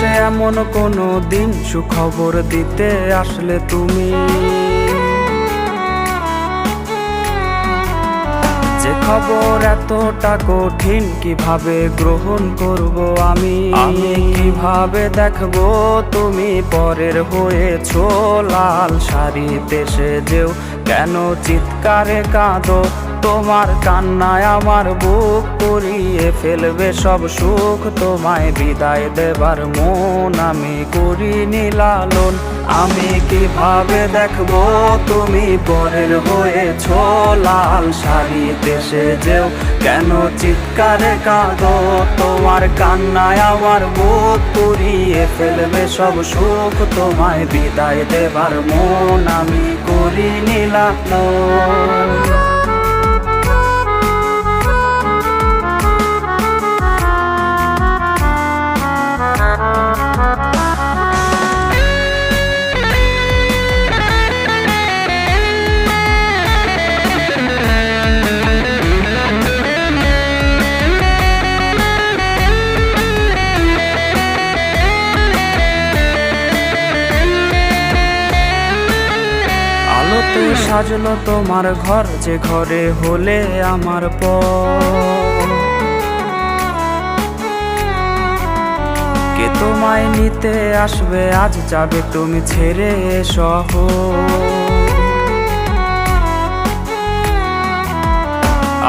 আসে এমন কোনো দিন সুখবর দিতে আসলে তুমি, যে খবর এতটা কঠিন কিভাবে গ্রহণ করব আমি কিভাবে দেখবো তুমি পরের হয়েছো লাল শাড়িতে সেজেও কেন চিৎকারে কাঁদো, তোমার কান্নায় আমার বুক পুড়িয়ে ফেলবে সব সুখ, তোমায় বিদায় দেবার মন আমি করিনি লালন। আমি কিভাবে দেখবো তুমি পরের হয়েছো লাল শাড়িতে সেজেও কেন চিৎকারে কাঁদো, তোমার কান্নায় আমার বুক পুড়িয়ে ফেলবে সব সুখ, তোমায় বিদায় দেবার মন আমি করিনি লালন। সাজলো তোমার ঘর, যে ঘরে হলে আমার পর, কে তোমায় নিতে আসবে আজ যাবে তুমি ছেড়ে শহর,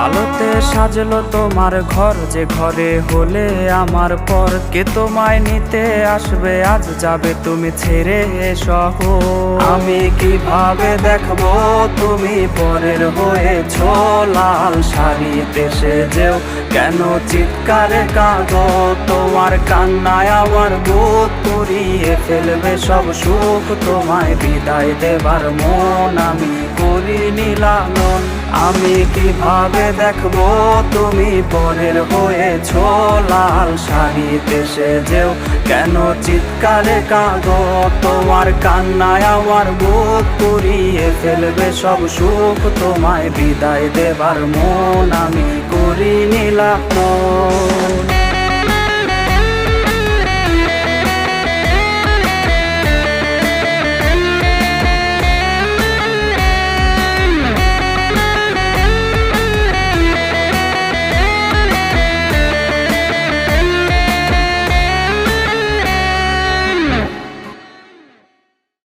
আলোতে সাজলো তোমার ঘর, যে ঘরে হলে আমার পর, কে তোমায় নিতে আসবে আজ যাবে তুমি ছেড়ে শহর। আমি কিভাবে দেখবো তুমি পরের হয়েছো লাল শাড়িতে সেজেও কেন চিৎকারে কাঁদো, তোমার কান্নায় আমার বুক পুড়িয়ে ফেলবে সব সুখ, তোমায় বিদায় দেবার মন আমি করিনি লালন। আমি কিভাবে দেখবো তুমি পরের হয়েছো লাল শাড়িতে সেজেও কেন চিৎকারে কাঁদো, তোমার কান্নায় আমার বুক পুড়িয়ে ফেলবে সব সুখ, তোমায় বিদায় দেবার মন আমি করিনি লালন।